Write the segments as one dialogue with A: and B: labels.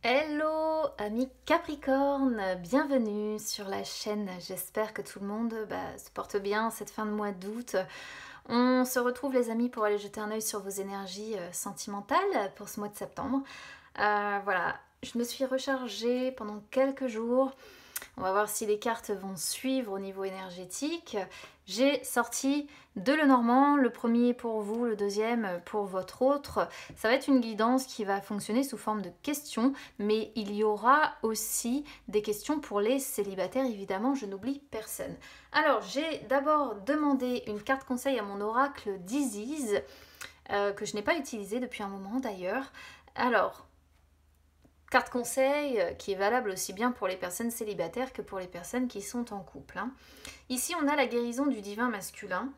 A: Hello amis Capricorne, bienvenue sur la chaîne, j'espère que tout le monde se porte bien cette fin de mois d'août. On se retrouve les amis pour aller jeter un œil sur vos énergies sentimentales pour ce mois de septembre. Voilà, je me suis rechargée pendant quelques jours. On va voir si les cartes vont suivre au niveau énergétique. J'ai sorti deux Lenormand, le premier pour vous, le deuxième pour votre autre. Ça va être une guidance qui va fonctionner sous forme de questions, mais il y aura aussi des questions pour les célibataires, évidemment, je n'oublie personne. Alors, j'ai d'abord demandé une carte conseil à mon oracle d'Isis, que je n'ai pas utilisé depuis un moment d'ailleurs. Alors, carte conseil qui est valable aussi bien pour les personnes célibataires que pour les personnes qui sont en couple. Ici, on a la guérison du divin masculin.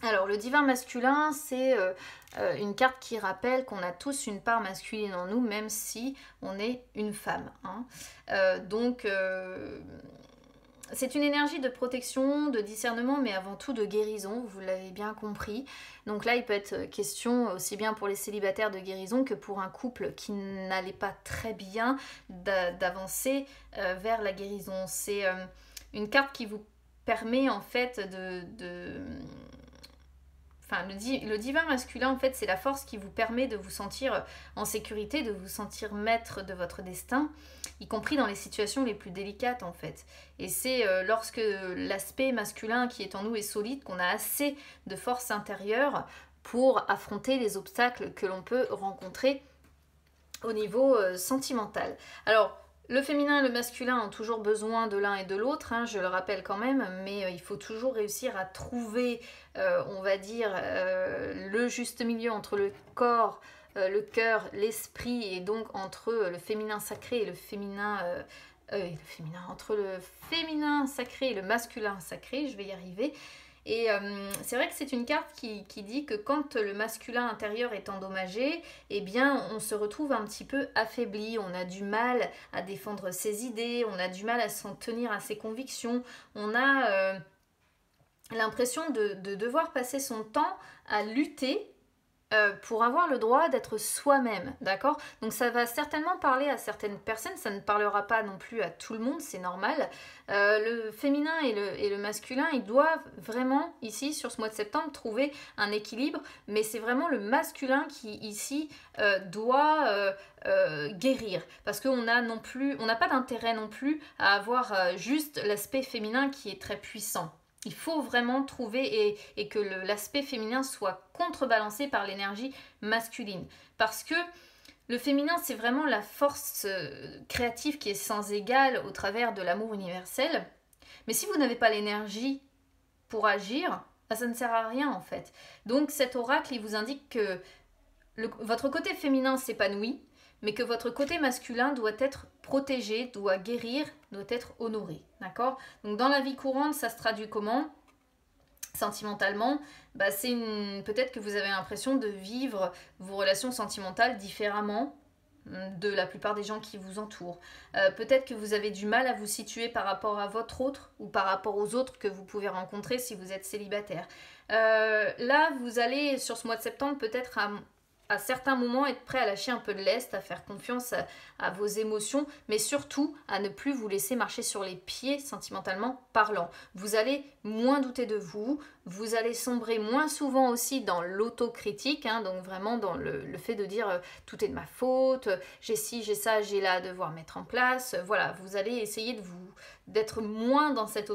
A: Alors, le divin masculin, c'est une carte qui rappelle qu'on a tous une part masculine en nous, même si on est une femme. C'est une énergie de protection, de discernement, mais avant tout de guérison, vous l'avez bien compris. Donc là, il peut être question aussi bien pour les célibataires de guérison que pour un couple qui n'allait pas très bien d'avancer vers la guérison. C'est une carte qui vous permet en fait Enfin, le divin masculin, en fait, c'est la force qui vous permet de vous sentir en sécurité, de vous sentir maître de votre destin, y compris dans les situations les plus délicates, en fait. Et c'est lorsque l'aspect masculin qui est en nous est solide qu'on a assez de force intérieure pour affronter les obstacles que l'on peut rencontrer au niveau sentimental. Alors, le féminin et le masculin ont toujours besoin de l'un et de l'autre, je le rappelle quand même, mais il faut toujours réussir à trouver, on va dire, le juste milieu entre le corps, le cœur, l'esprit, et donc entre le féminin sacré et le féminin... entre le féminin sacré et le masculin sacré, je vais y arriver. Et c'est vrai que c'est une carte qui dit que quand le masculin intérieur est endommagé, eh bien on se retrouve un petit peu affaibli, on a du mal à défendre ses idées, on a du mal à s'en tenir à ses convictions, on a l'impression de devoir passer son temps à lutter pour avoir le droit d'être soi-même, d'accord? Donc ça va certainement parler à certaines personnes, ça ne parlera pas non plus à tout le monde, c'est normal. Le féminin et le masculin, ils doivent vraiment, ici, sur ce mois de septembre, trouver un équilibre, mais c'est vraiment le masculin qui, ici, doit guérir, parce qu'on n'a pas d'intérêt non plus à avoir juste l'aspect féminin qui est très puissant. Il faut vraiment trouver et que l'aspect féminin soit contrebalancé par l'énergie masculine. Parce que le féminin, c'est vraiment la force créative qui est sans égale au travers de l'amour universel. Mais si vous n'avez pas l'énergie pour agir, ça ne sert à rien en fait. Donc cet oracle, il vous indique que votre côté féminin s'épanouit, mais que votre côté masculin doit être protégé, doit guérir, doit être honoré. D'accord? Donc dans la vie courante, ça se traduit comment? Sentimentalement, peut-être que vous avez l'impression de vivre vos relations sentimentales différemment de la plupart des gens qui vous entourent. Peut-être que vous avez du mal à vous situer par rapport à votre autre ou par rapport aux autres que vous pouvez rencontrer si vous êtes célibataire. Là, vous allez, sur ce mois de septembre, peut-être à certains moments être prêt à lâcher un peu de lest, à faire confiance à vos émotions, mais surtout à ne plus vous laisser marcher sur les pieds sentimentalement parlant. Vous allez moins douter de vous, vous allez sombrer moins souvent aussi dans l'autocritique, donc vraiment dans le fait de dire tout est de ma faute, j'ai ci, j'ai ça, j'ai là à devoir mettre en place. Voilà, vous allez essayer d'être moins dans cette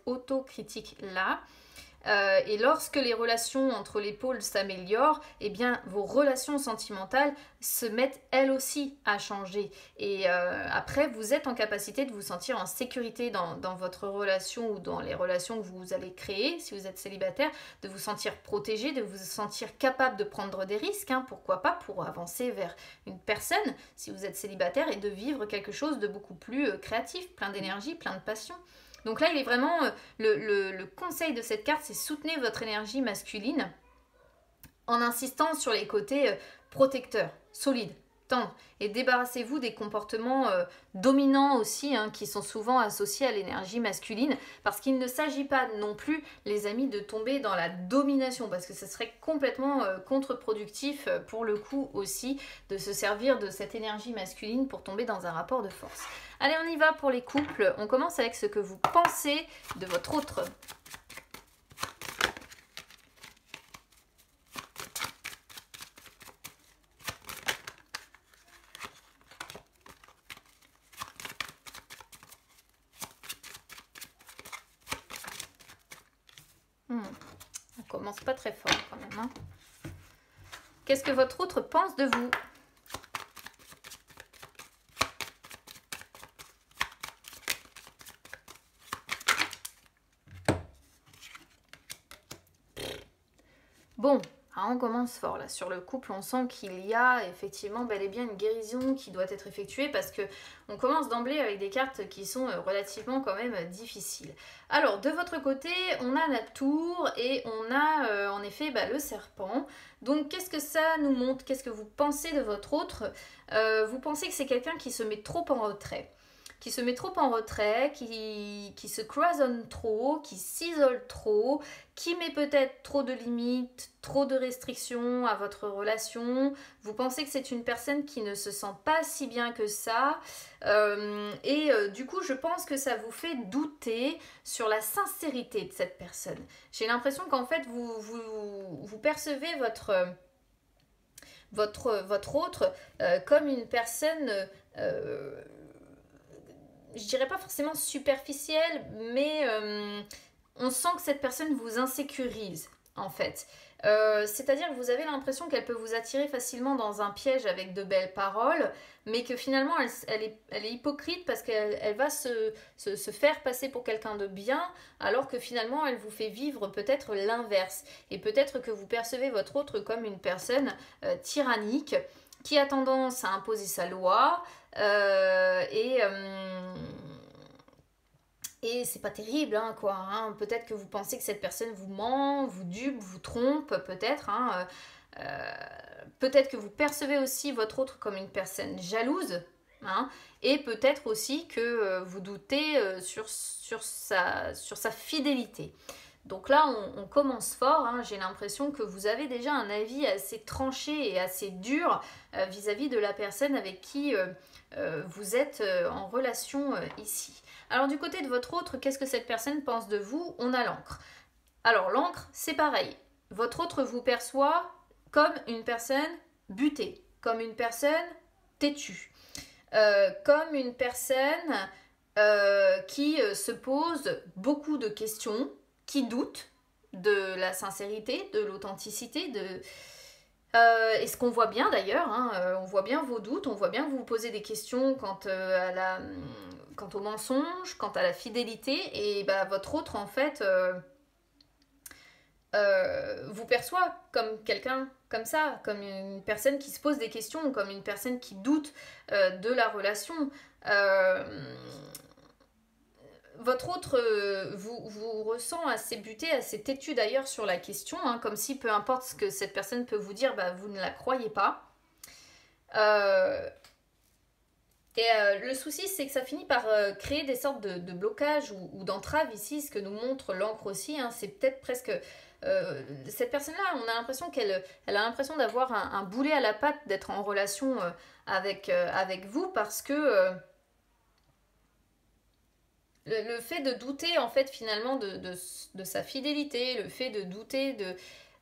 A: autocritique-là. Et lorsque les relations entre les pôles s'améliorent, eh bien vos relations sentimentales se mettent elles aussi à changer. Et après, vous êtes en capacité de vous sentir en sécurité dans votre relation ou dans les relations que vous allez créer, si vous êtes célibataire, de vous sentir protégé, de vous sentir capable de prendre des risques, pourquoi pas, pour avancer vers une personne, si vous êtes célibataire, et de vivre quelque chose de beaucoup plus créatif, plein d'énergie, plein de passion. Donc là, il est vraiment, le conseil de cette carte, c'est soutenez votre énergie masculine en insistant sur les côtés protecteurs, solides. tendre. Et débarrassez-vous des comportements dominants aussi, hein, qui sont souvent associés à l'énergie masculine, parce qu'il ne s'agit pas non plus, les amis, de tomber dans la domination, parce que ce serait complètement contre-productif pour le coup aussi, de se servir de cette énergie masculine pour tomber dans un rapport de force. Allez, on y va pour les couples. On commence avec ce que vous pensez de votre autre. On commence pas très fort quand même. Hein. Qu'est-ce que votre autre pense de vous? Bon, hein, on commence fort là. Sur le couple, on sent qu'il y a effectivement bel et bien une guérison qui doit être effectuée parce que on commence d'emblée avec des cartes qui sont relativement quand même difficiles. Alors, de votre côté, on a la tour et on a en effet le serpent. Donc, qu'est-ce que ça nous montre? Qu'est-ce que vous pensez de votre autre? Vous pensez que c'est quelqu'un qui se met trop en retrait, qui se cloisonne trop, qui s'isole trop, qui met peut-être trop de limites, trop de restrictions à votre relation. Vous pensez que c'est une personne qui ne se sent pas si bien que ça. Du coup, je pense que ça vous fait douter sur la sincérité de cette personne. J'ai l'impression qu'en fait, vous percevez votre autre comme une personne... je dirais pas forcément superficielle, mais on sent que cette personne vous insécurise, en fait. C'est-à-dire que vous avez l'impression qu'elle peut vous attirer facilement dans un piège avec de belles paroles, mais que finalement, elle est hypocrite parce qu'elle va se faire passer pour quelqu'un de bien, alors que finalement, elle vous fait vivre peut-être l'inverse. Et peut-être que vous percevez votre autre comme une personne tyrannique, qui a tendance à imposer sa loi, et c'est pas terrible, hein, quoi. Hein. Peut-être que vous pensez que cette personne vous ment, vous dupe, vous trompe, peut-être. Hein. Peut-être que vous percevez aussi votre autre comme une personne jalouse. Hein, et peut-être aussi que vous doutez sur sa fidélité. Donc là, on commence fort. Hein. J'ai l'impression que vous avez déjà un avis assez tranché et assez dur vis-à-vis de la personne avec qui vous êtes en relation ici. Alors du côté de votre autre, qu'est-ce que cette personne pense de vous? On a l'encre. Alors l'encre, c'est pareil. Votre autre vous perçoit comme une personne butée, comme une personne têtue, comme une personne qui se pose beaucoup de questions, qui doute de la sincérité, de l'authenticité, et ce qu'on voit bien d'ailleurs, hein, on voit bien vos doutes, on voit bien que vous vous posez des questions quant au mensonge, quant à la fidélité, et votre autre en fait vous perçoit comme quelqu'un comme ça, comme une personne qui se pose des questions, comme une personne qui doute de la relation. Votre autre vous ressent assez buté, assez têtu d'ailleurs sur la question, hein, comme si peu importe ce que cette personne peut vous dire, vous ne la croyez pas. Le souci, c'est que ça finit par créer des sortes de blocages ou d'entraves ici, ce que nous montre l'encre aussi. Hein, c'est peut-être presque... cette personne-là, on a l'impression qu'elle a l'impression d'avoir un boulet à la patte, d'être en relation avec vous, parce que... Le fait de douter en fait finalement de sa fidélité, le fait de douter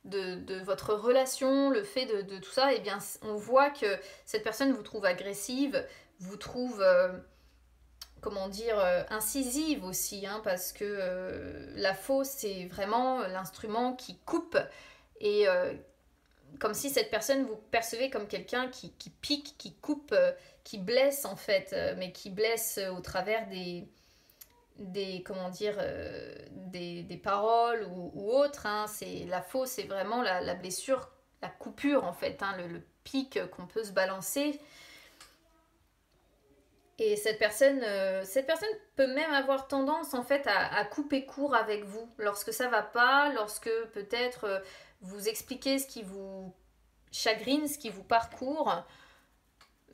A: de votre relation, le fait de tout ça, eh bien on voit que cette personne vous trouve agressive, vous trouve, incisive aussi, hein, parce que la faux c'est vraiment l'instrument qui coupe, et comme si cette personne vous percevez comme quelqu'un qui pique, qui coupe, qui blesse en fait, mais qui blesse au travers des paroles ou autres. Hein. La faux, c'est vraiment la blessure, la coupure en fait, hein, le pic qu'on peut se balancer. Et cette personne peut même avoir tendance en fait à couper court avec vous lorsque ça va pas, lorsque peut-être vous expliquez ce qui vous chagrine, ce qui vous parcourt.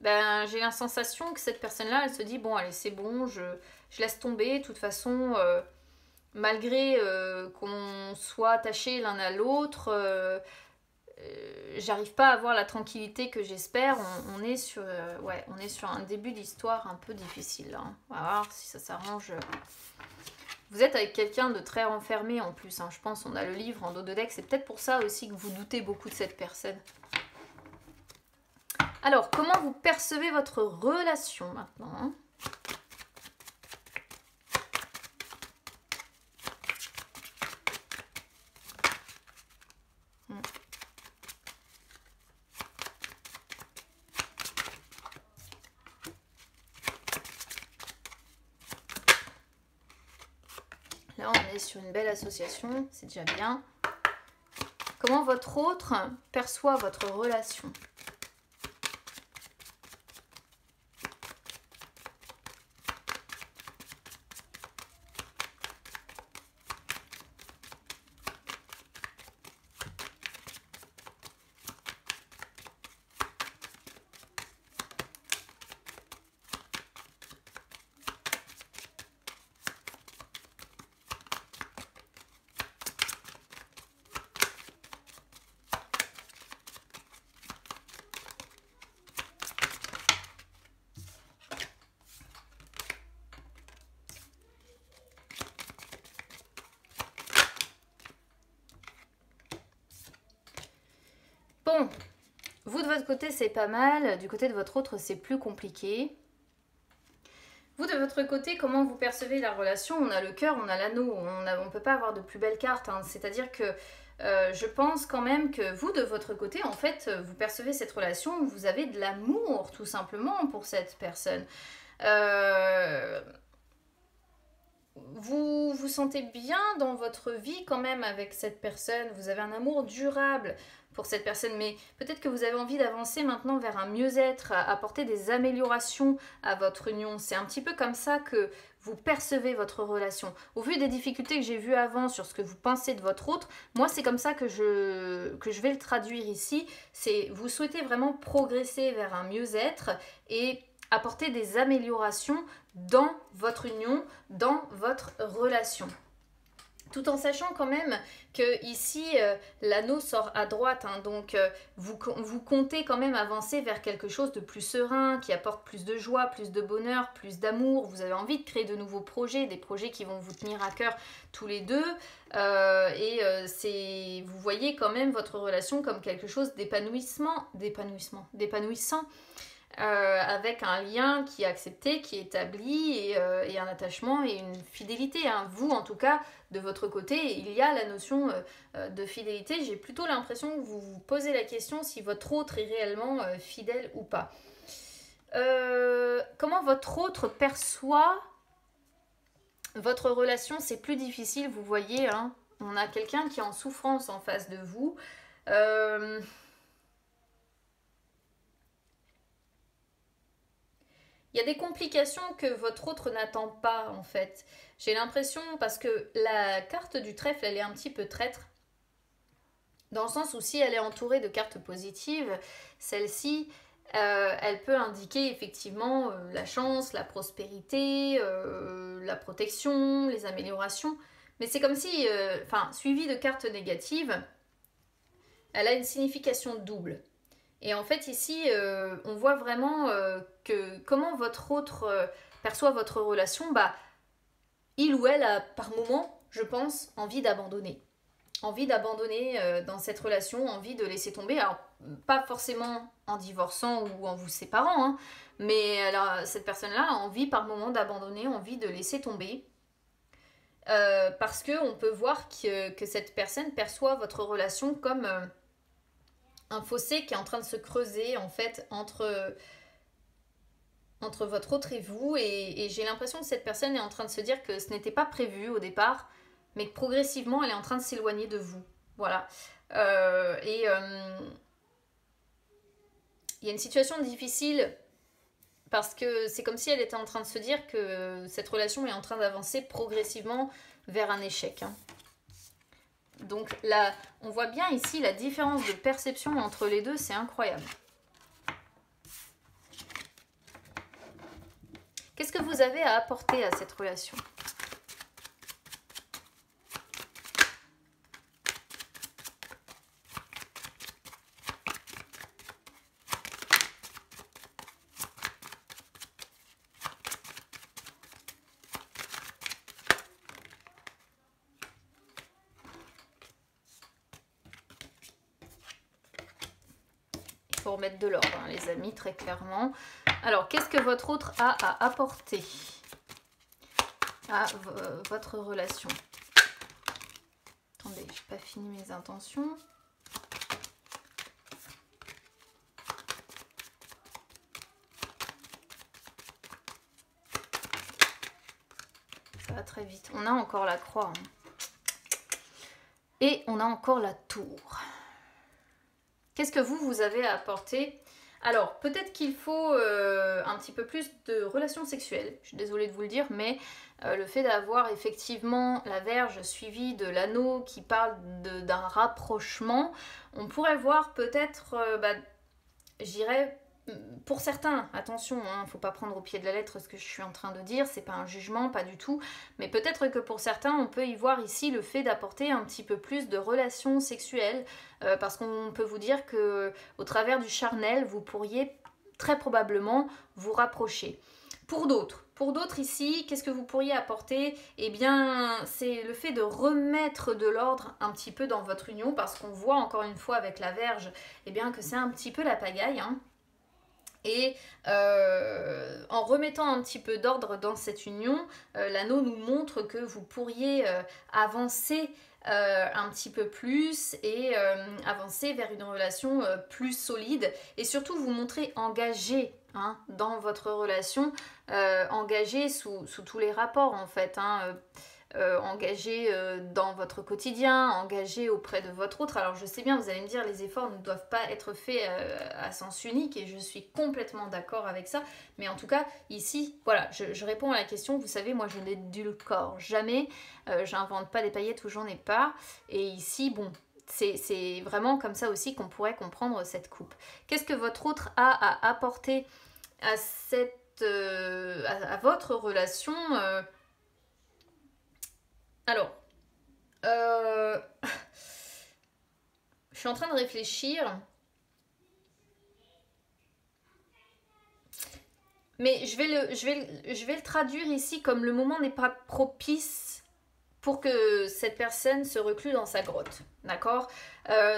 A: ben, j'ai la sensation que cette personne-là, elle se dit, bon, allez, c'est bon, je laisse tomber. De toute façon, malgré qu'on soit attachés l'un à l'autre, j'arrive pas à avoir la tranquillité que j'espère. On est sur, ouais, on est sur un début d'histoire un peu difficile, là, hein. On va voir si ça s'arrange. Vous êtes avec quelqu'un de très renfermé en plus, hein. Je pense on a le livre en dos de deck. C'est peut-être pour ça aussi que vous doutez beaucoup de cette personne. Alors, comment vous percevez votre relation maintenant, hein? Là, on est sur une belle association, c'est déjà bien. Comment votre autre perçoit votre relation? Bon, vous de votre côté c'est pas mal, du côté de votre autre c'est plus compliqué. Vous de votre côté, comment vous percevez la relation? On a le cœur, on a l'anneau, on ne peut pas avoir de plus belle carte, hein. C'est-à-dire que je pense quand même que vous de votre côté, en fait, vous percevez cette relation, vous avez de l'amour tout simplement pour cette personne. Vous vous sentez bien dans votre vie quand même avec cette personne, vous avez un amour durable pour cette personne, mais peut-être que vous avez envie d'avancer maintenant vers un mieux-être, apporter des améliorations à votre union. C'est un petit peu comme ça que vous percevez votre relation. Au vu des difficultés que j'ai vues avant sur ce que vous pensez de votre autre, moi c'est comme ça que je vais le traduire ici. C'est vous souhaitez vraiment progresser vers un mieux-être et apporter des améliorations dans votre union, dans votre relation. Tout en sachant quand même que ici l'anneau sort à droite, hein, donc vous comptez quand même avancer vers quelque chose de plus serein, qui apporte plus de joie, plus de bonheur, plus d'amour. Vous avez envie de créer de nouveaux projets, des projets qui vont vous tenir à cœur tous les deux. Vous voyez quand même votre relation comme quelque chose d'épanouissant. Avec un lien qui est accepté, qui est établi et un attachement et une fidélité, hein. Vous en tout cas de votre côté il y a la notion de fidélité. J'ai plutôt l'impression que vous vous posez la question si votre autre est réellement fidèle ou pas. Comment votre autre perçoit votre relation? C'est plus difficile, vous voyez, hein. On a quelqu'un qui est en souffrance en face de vous. Il y a des complications que votre autre n'attend pas en fait. J'ai l'impression, parce que la carte du trèfle, elle est un petit peu traître. Dans le sens où si elle est entourée de cartes positives, celle-ci, elle peut indiquer effectivement la chance, la prospérité, la protection, les améliorations. Mais c'est comme si, suivi de cartes négatives, elle a une signification double. Et en fait ici, on voit vraiment que comment votre autre perçoit votre relation, il ou elle a par moment, je pense, envie d'abandonner. Envie d'abandonner dans cette relation, envie de laisser tomber. Alors, pas forcément en divorçant ou en vous séparant, hein, mais alors, cette personne-là a envie par moment d'abandonner, envie de laisser tomber. Parce qu'on peut voir que cette personne perçoit votre relation comme un fossé qui est en train de se creuser en fait entre votre autre et vous, et j'ai l'impression que cette personne est en train de se dire que ce n'était pas prévu au départ, mais que progressivement elle est en train de s'éloigner de vous. Voilà. Il y a une situation difficile parce que c'est comme si elle était en train de se dire que cette relation est en train d'avancer progressivement vers un échec, hein. Donc là, on voit bien ici la différence de perception entre les deux, c'est incroyable. Qu'est-ce que vous avez à apporter à cette relation? Faut remettre de l'ordre, hein, les amis, très clairement. Alors, qu'est-ce que votre autre a à apporter à votre relation? Attendez, j'ai pas fini mes intentions. Ça va très vite. On a encore la croix. Hein. Et on a encore la tour. Qu'est-ce que vous avez à apporter? Alors, peut-être qu'il faut un petit peu plus de relations sexuelles. Je suis désolée de vous le dire, mais le fait d'avoir effectivement la Vierge suivie de l'anneau qui parle d'un rapprochement, on pourrait voir peut-être, je dirais, pour certains, attention, hein, faut pas prendre au pied de la lettre ce que je suis en train de dire, c'est pas un jugement, pas du tout, mais peut-être que pour certains, on peut y voir ici le fait d'apporter un petit peu plus de relations sexuelles, parce qu'on peut vous dire que au travers du charnel, vous pourriez très probablement vous rapprocher. Pour d'autres ici, qu'est-ce que vous pourriez apporter? Eh bien, c'est le fait de remettre de l'ordre un petit peu dans votre union, parce qu'on voit encore une fois avec la Vierge, eh bien que c'est un petit peu la pagaille, hein. Et en remettant un petit peu d'ordre dans cette union, l'anneau nous montre que vous pourriez avancer un petit peu plus et avancer vers une relation plus solide et surtout vous montrer engagé, hein, dans votre relation, engagé sous tous les rapports en fait, hein, engagé dans votre quotidien, engagé auprès de votre autre. Alors je sais bien, vous allez me dire, les efforts ne doivent pas être faits à sens unique et je suis complètement d'accord avec ça, mais en tout cas ici, voilà, je réponds à la question. Vous savez, moi je n'édulcore jamais, j'invente pas des paillettes où j'en ai pas, et ici, bon, c'est vraiment comme ça aussi qu'on pourrait comprendre cette coupe. Qu'est-ce que votre autre a à apporter à cette à votre relation? Alors, je suis en train de réfléchir, mais je vais le traduire ici comme le moment n'est pas propice pour que cette personne se reclue dans sa grotte, d'accord?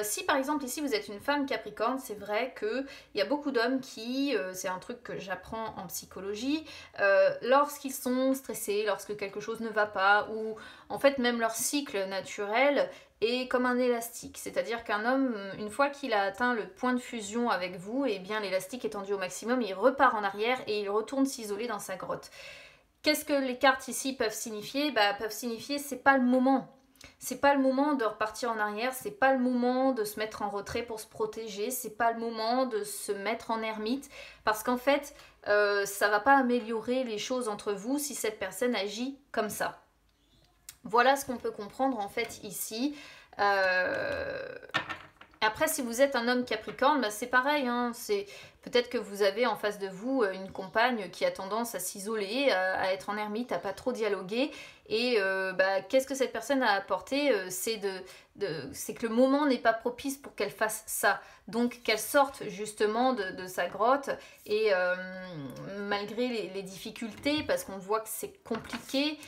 A: Si par exemple ici vous êtes une femme Capricorne, c'est vrai qu'il y a beaucoup d'hommes qui, c'est un truc que j'apprends en psychologie, lorsqu'ils sont stressés, lorsque quelque chose ne va pas, ou en fait même leur cycle naturel est comme un élastique, c'est-à-dire qu'un homme, une fois qu'il a atteint le point de fusion avec vous, et bien l'élastique est tendu au maximum, il repart en arrière et il retourne s'isoler dans sa grotte. Qu'est-ce que les cartes ici peuvent signifier? Peuvent signifier c'est pas le moment. C'est pas le moment de repartir en arrière, c'est pas le moment de se mettre en retrait pour se protéger, c'est pas le moment de se mettre en ermite, parce qu'en fait, ça va pas améliorer les choses entre vous si cette personne agit comme ça. Voilà ce qu'on peut comprendre en fait ici. Après, si vous êtes un homme Capricorne, c'est pareil, hein, c'est peut-être que vous avez en face de vous une compagne qui a tendance à s'isoler, à être en ermite, à pas trop dialoguer. Et qu'est-ce que cette personne a apporté? C'est que le moment n'est pas propice pour qu'elle fasse ça. Donc qu'elle sorte justement de sa grotte et malgré les difficultés, parce qu'on voit que c'est compliqué,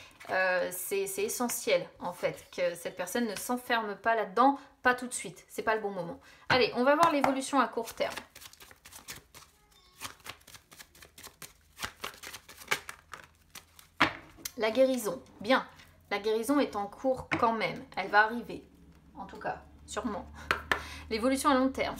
A: c'est essentiel en fait que cette personne ne s'enferme pas là-dedans, pas tout de suite, c'est pas le bon moment. Allez, on va voir l'évolution à court terme. La guérison, bien, la guérison est en cours quand même, elle va arriver, en tout cas, sûrement. L'évolution à long terme.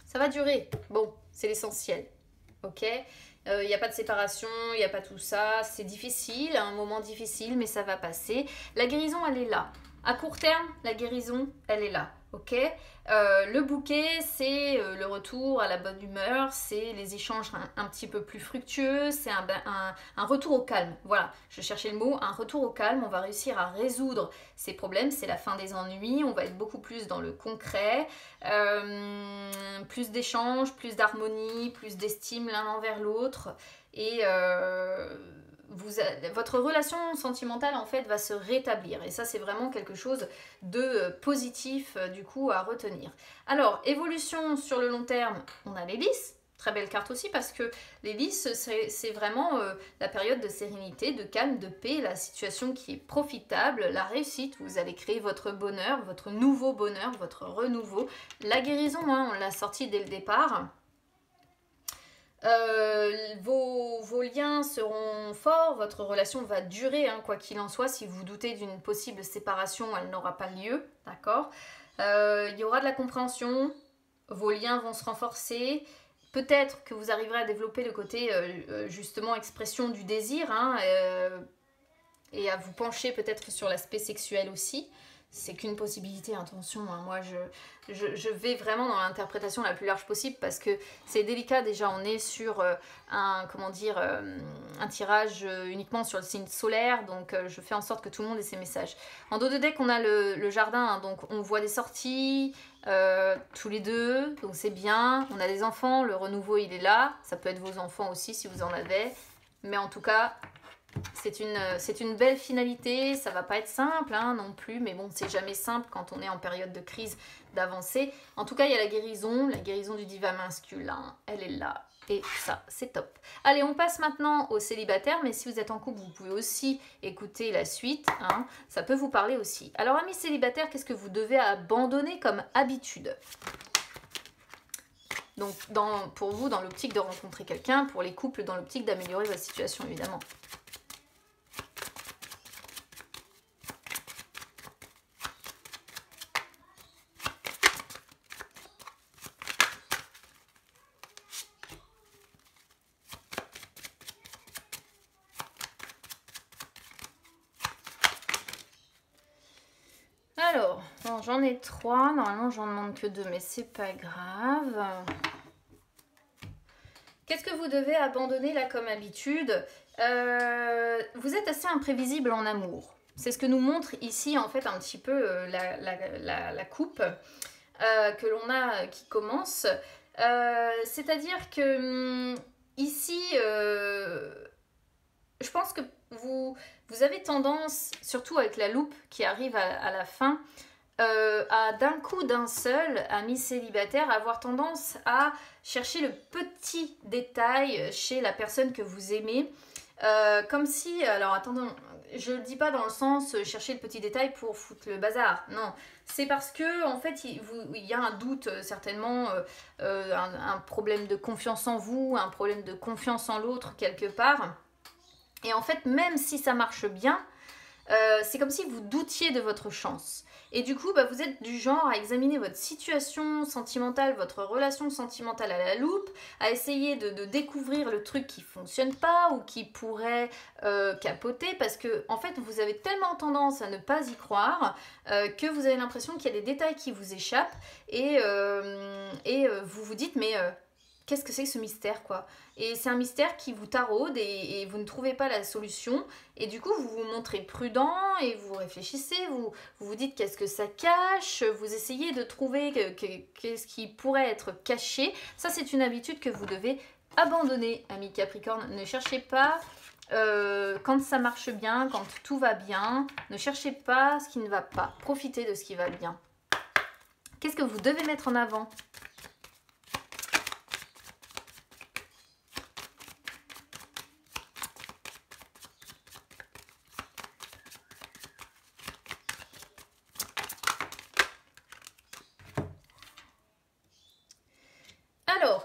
A: Ça va durer, bon, c'est l'essentiel, ok? Il n'y a pas de séparation, il n'y a pas tout ça, c'est difficile, un moment difficile, mais ça va passer. La guérison, elle est là. À court terme, la guérison, elle est là, ok. Le bouquet, c'est le retour à la bonne humeur, c'est les échanges un petit peu plus fructueux, c'est un retour au calme. Voilà, je cherchais le mot, un retour au calme. On va réussir à résoudre ces problèmes, c'est la fin des ennuis, on va être beaucoup plus dans le concret, plus d'échanges, plus d'harmonie, plus d'estime l'un envers l'autre, et votre relation sentimentale en fait va se rétablir, et ça c'est vraiment quelque chose de positif du coup à retenir. Alors évolution sur le long terme, on a les lys, très belle carte aussi parce que les lys c'est vraiment la période de sérénité, de calme, de paix, la situation qui est profitable, la réussite, vous allez créer votre bonheur, votre nouveau bonheur, votre renouveau, la guérison, hein, on l'a sorti dès le départ. Vos liens seront forts, votre relation va durer, hein, quoi qu'il en soit. Si vous doutez d'une possible séparation, elle n'aura pas lieu, d'accord. Il y aura de la compréhension, vos liens vont se renforcer. Peut-être que vous arriverez à développer le côté justement expression du désir, hein, et à vous pencher peut-être sur l'aspect sexuel aussi. C'est qu'une possibilité, attention, hein. Moi je vais vraiment dans l'interprétation la plus large possible parce que c'est délicat. Déjà on est sur un tirage uniquement sur le signe solaire, donc je fais en sorte que tout le monde ait ses messages. En dos de deck on a le jardin, hein, donc on voit des sorties tous les deux, donc c'est bien. On a des enfants, le renouveau il est là, ça peut être vos enfants aussi si vous en avez, mais en tout cas c'est une belle finalité. Ça va pas être simple, hein, non plus, mais bon, c'est jamais simple quand on est en période de crise d'avancer. En tout cas, il y a la guérison du divin masculin, elle est là, et ça, c'est top. Allez, on passe maintenant aux célibataires, mais si vous êtes en couple, vous pouvez aussi écouter la suite, hein, ça peut vous parler aussi. Alors, amis célibataires, qu'est-ce que vous devez abandonner comme habitude ? Donc, pour vous, dans l'optique de rencontrer quelqu'un, pour les couples, dans l'optique d'améliorer votre situation, évidemment. Alors, j'en ai 3, normalement j'en demande que 2, mais c'est pas grave. Qu'est-ce que vous devez abandonner là comme habitude ? Vous êtes assez imprévisible en amour. C'est ce que nous montre ici en fait un petit peu la coupe que l'on a qui commence. C'est-à-dire que ici, je pense que vous avez tendance, surtout avec la loupe qui arrive à la fin, à d'un coup d'un seul, amis célibataires, avoir tendance à chercher le petit détail chez la personne que vous aimez. Comme si, alors attendons, je ne le dis pas dans le sens chercher le petit détail pour foutre le bazar, non. C'est parce que en fait il y a un doute certainement, un problème de confiance en vous, un problème de confiance en l'autre quelque part. Et en fait, même si ça marche bien, c'est comme si vous doutiez de votre chance. Et du coup, vous êtes du genre à examiner votre situation sentimentale, votre relation sentimentale à la loupe, à essayer de découvrir le truc qui fonctionne pas ou qui pourrait capoter, parce que en fait, vous avez tellement tendance à ne pas y croire que vous avez l'impression qu'il y a des détails qui vous échappent et vous vous dites mais qu'est-ce que c'est que ce mystère, quoi? Et c'est un mystère qui vous taraude et vous ne trouvez pas la solution. Et du coup, vous vous montrez prudent et vous réfléchissez, vous dites qu'est-ce que ça cache, vous essayez de trouver qu'est-ce qui pourrait être caché. Ça, c'est une habitude que vous devez abandonner, amis Capricorne. Ne cherchez pas quand ça marche bien, quand tout va bien. Ne cherchez pas ce qui ne va pas. Profitez de ce qui va bien. Qu'est-ce que vous devez mettre en avant ?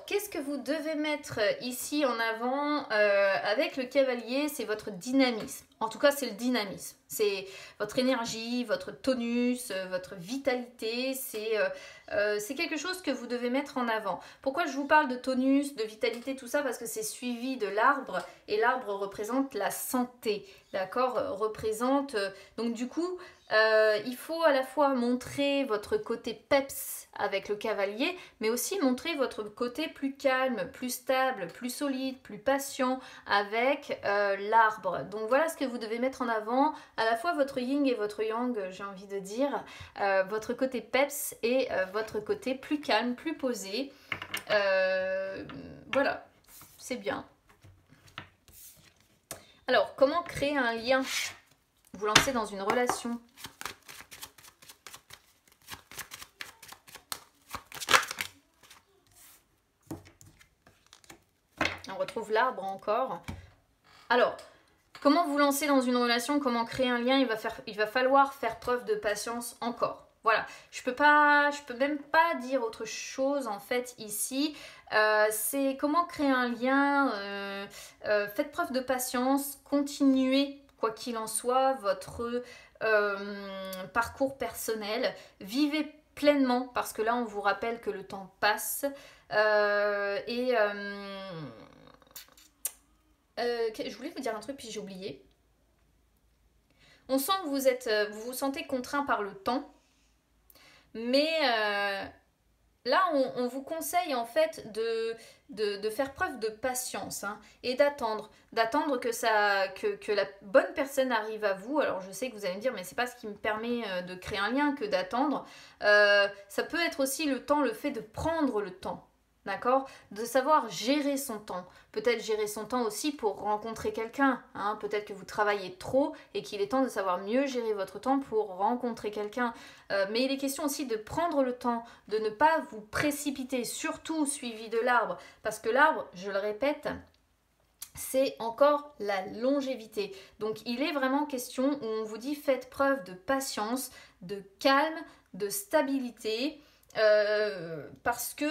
A: Qu'est-ce que vous devez mettre ici en avant avec le cavalier? C'est votre dynamisme. En tout cas, c'est le dynamisme. C'est votre énergie, votre tonus, votre vitalité. C'est quelque chose que vous devez mettre en avant. Pourquoi je vous parle de tonus, de vitalité, tout ça? Parce que c'est suivi de l'arbre. Et l'arbre représente la santé. D'accord? Représente... donc du coup... Il faut à la fois montrer votre côté peps avec le cavalier, mais aussi montrer votre côté plus calme, plus stable, plus solide, plus patient avec l'arbre. Donc voilà ce que vous devez mettre en avant, à la fois votre yin et votre yang, j'ai envie de dire, votre côté peps et votre côté plus calme, plus posé. Voilà, c'est bien. Alors, comment créer un lien? Vous lancez dans une relation. On retrouve l'arbre encore. Alors, comment vous lancer dans une relation? Comment créer un lien? Il va falloir faire preuve de patience encore. Voilà, je peux même pas dire autre chose en fait ici. C'est comment créer un lien. Faites preuve de patience, continuez quoi qu'il en soit votre parcours personnel. Vivez pleinement parce que là on vous rappelle que le temps passe. Je voulais vous dire un truc puis j'ai oublié. On sent que vous vous sentez contraint par le temps. Mais là, on vous conseille en fait de faire preuve de patience hein, et d'attendre que la bonne personne arrive à vous. Alors je sais que vous allez me dire, mais c'est pas ce qui me permet de créer un lien que d'attendre. Ça peut être aussi le temps, le fait de prendre le temps. D'accord? De savoir gérer son temps. Peut-être gérer son temps aussi pour rencontrer quelqu'un. Hein? Peut-être que vous travaillez trop et qu'il est temps de savoir mieux gérer votre temps pour rencontrer quelqu'un. Mais il est question aussi de prendre le temps, de ne pas vous précipiter, surtout suivi de l'arbre. Parce que l'arbre, je le répète, c'est encore la longévité. Donc il est vraiment question où on vous dit faites preuve de patience, de calme, de stabilité. Parce que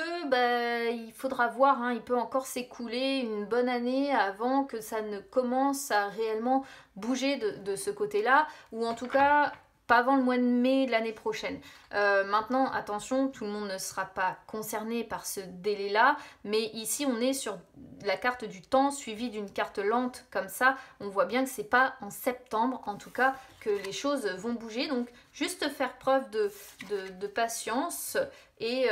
A: il faudra voir, hein, il peut encore s'écouler une bonne année avant que ça ne commence à réellement bouger de ce côté-là, ou en tout cas pas avant le mois de mai de l'année prochaine. Maintenant, attention, tout le monde ne sera pas concerné par ce délai-là, mais ici on est sur la carte du temps suivie d'une carte lente comme ça. On voit bien que c'est pas en septembre, en tout cas, que les choses vont bouger. Donc, juste faire preuve de patience et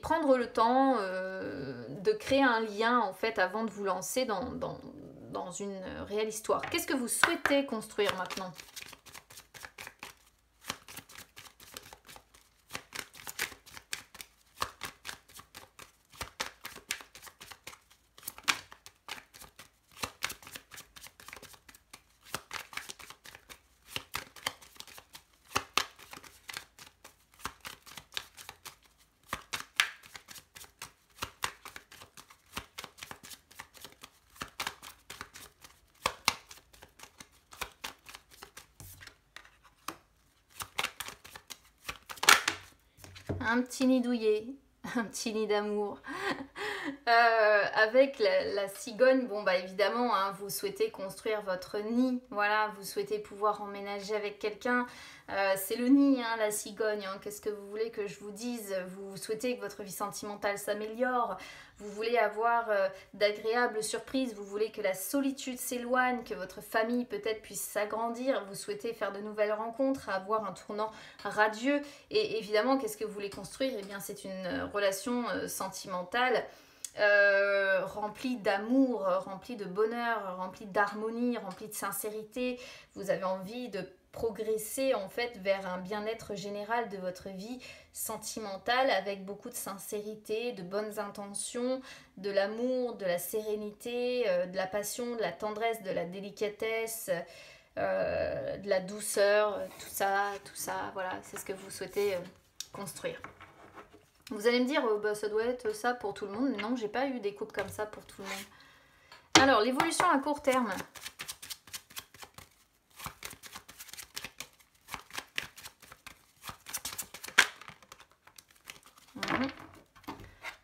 A: prendre le temps de créer un lien en fait avant de vous lancer dans une réelle histoire. Qu'est-ce que vous souhaitez construire maintenant ? Un petit nid douillet, un petit nid d'amour. Avec la cigogne, bon bah évidemment, hein, vous souhaitez construire votre nid, voilà, vous souhaitez pouvoir emménager avec quelqu'un. C'est le nid, hein, la cigogne, hein. Qu'est-ce que vous voulez que je vous dise? Vous souhaitez que votre vie sentimentale s'améliore, vous voulez avoir d'agréables surprises, vous voulez que la solitude s'éloigne, que votre famille peut-être puisse s'agrandir, vous souhaitez faire de nouvelles rencontres, avoir un tournant radieux. Et évidemment, qu'est-ce que vous voulez construire? Eh bien, c'est une relation sentimentale rempli d'amour, rempli de bonheur, rempli d'harmonie, rempli de sincérité. Vous avez envie de progresser en fait vers un bien-être général de votre vie sentimentale avec beaucoup de sincérité, de bonnes intentions, de l'amour, de la sérénité, de la passion, de la tendresse, de la délicatesse, de la douceur, tout ça, voilà, c'est ce que vous souhaitez construire. Vous allez me dire, bah, ça doit être ça pour tout le monde. Non, j'ai pas eu des coupes comme ça pour tout le monde. Alors, l'évolution à court terme.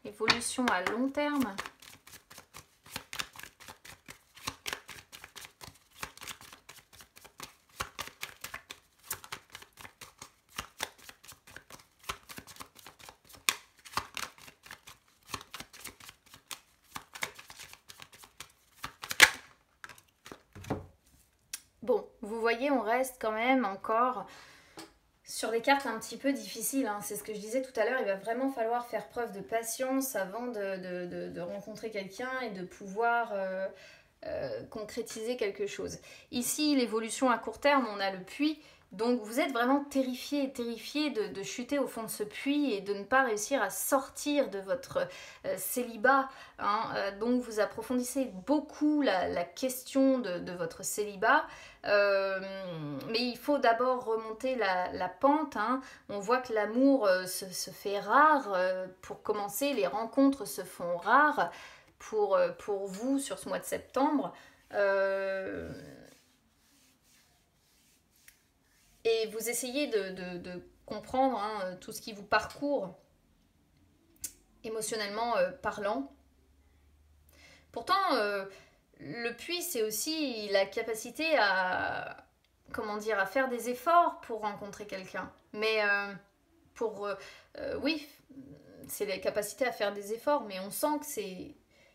A: Évolution à long terme. Bon, vous voyez, on reste quand même encore sur des cartes un petit peu difficiles, hein. C'est ce que je disais tout à l'heure, il va vraiment falloir faire preuve de patience avant de rencontrer quelqu'un et de pouvoir concrétiser quelque chose. Ici, l'évolution à court terme, on a le puits, donc vous êtes vraiment terrifié de chuter au fond de ce puits et de ne pas réussir à sortir de votre célibat, hein. Donc vous approfondissez beaucoup la question de votre célibat. Mais il faut d'abord remonter la pente, hein. On voit que l'amour se fait rare. Pour commencer, les rencontres se font rares pour vous sur ce mois de septembre. Et vous essayez de comprendre, hein, tout ce qui vous parcourt émotionnellement parlant. Pourtant, le puits, c'est aussi la capacité à, comment dire, à faire des efforts pour rencontrer quelqu'un. Mais oui, c'est la capacité à faire des efforts, mais on sent que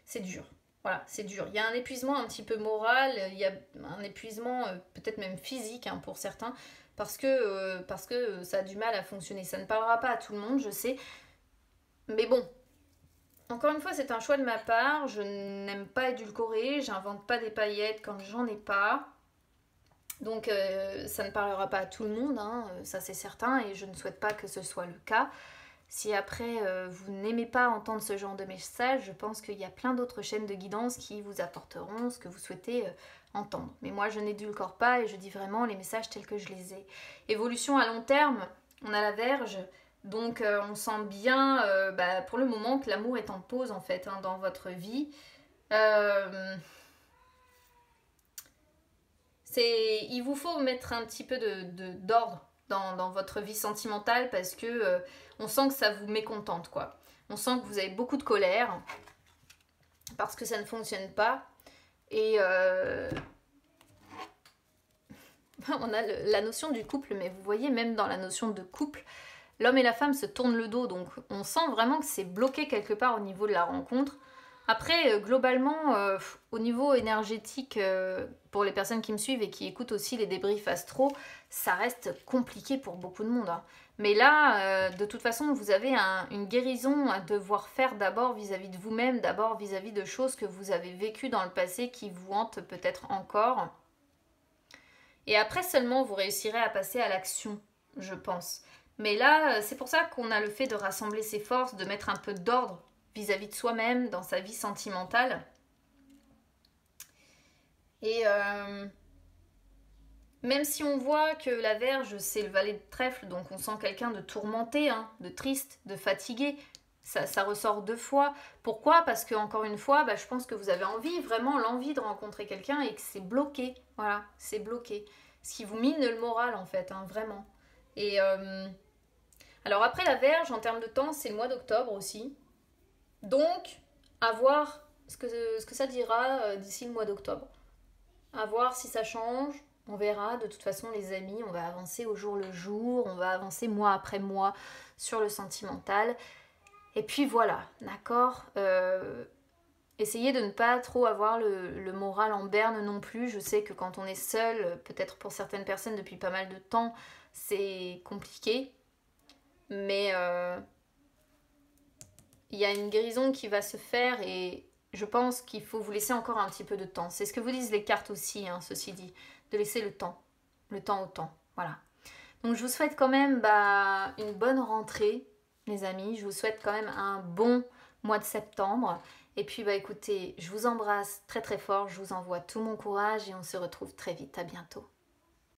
A: c'est dur. Voilà, c'est dur. Il y a un épuisement un petit peu moral, il y a un épuisement peut-être même physique, hein, pour certains, parce que ça a du mal à fonctionner. Ça ne parlera pas à tout le monde, je sais. Mais bon, encore une fois, c'est un choix de ma part. Je n'aime pas édulcorer, j'invente pas des paillettes quand j'en ai pas. Donc ça ne parlera pas à tout le monde, hein, ça c'est certain, et je ne souhaite pas que ce soit le cas. Si après vous n'aimez pas entendre ce genre de message, je pense qu'il y a plein d'autres chaînes de guidance qui vous apporteront ce que vous souhaitez entendre. Mais moi je n'édulcore pas et je dis vraiment les messages tels que je les ai. Évolution à long terme, on a la Vierge, donc on sent bien pour le moment que l'amour est en pause en fait, hein, dans votre vie. Il vous faut mettre un petit peu d'ordre dans votre vie sentimentale parce que on sent que ça vous mécontente, quoi. On sent que vous avez beaucoup de colère parce que ça ne fonctionne pas. Et on a la notion du couple, mais vous voyez, même dans la notion de couple, l'homme et la femme se tournent le dos, donc on sent vraiment que c'est bloqué quelque part au niveau de la rencontre. Après, globalement, au niveau énergétique, pour les personnes qui me suivent et qui écoutent aussi les débriefs astro, ça reste compliqué pour beaucoup de monde, hein. Mais là, de toute façon, vous avez une guérison à devoir faire d'abord vis-à-vis de vous-même, d'abord vis-à-vis de choses que vous avez vécues dans le passé qui vous hantent peut-être encore. Et après seulement, vous réussirez à passer à l'action, je pense. Mais là, c'est pour ça qu'on a le fait de rassembler ses forces, de mettre un peu d'ordre vis-à-vis de soi-même, dans sa vie sentimentale. Et même si on voit que la Vierge, c'est le valet de trèfle, donc on sent quelqu'un de tourmenté, hein, de triste, de fatigué, ça ressort deux fois. Pourquoi? Parce que, encore une fois, je pense que vous avez vraiment l'envie de rencontrer quelqu'un et que c'est bloqué. Voilà, c'est bloqué. Ce qui vous mine le moral, en fait, hein, vraiment. Et alors après la Vierge, en termes de temps, c'est le mois d'octobre aussi. Donc, à voir ce que ça dira d'ici le mois d'octobre. À voir si ça change. On verra. De toute façon, les amis, on va avancer au jour le jour. On va avancer mois après mois sur le sentimental. Et puis voilà, d'accord. Essayez de ne pas trop avoir le moral en berne non plus. Je sais que quand on est seul, peut-être pour certaines personnes depuis pas mal de temps, c'est compliqué. Mais il y a une guérison qui va se faire et je pense qu'il faut vous laisser encore un petit peu de temps. C'est ce que vous disent les cartes aussi, hein, ceci dit, de laisser le temps au temps, voilà. Donc je vous souhaite quand même une bonne rentrée, les amis. Je vous souhaite quand même un bon mois de septembre. Et puis écoutez, je vous embrasse très très fort, je vous envoie tout mon courage et on se retrouve très vite. À bientôt.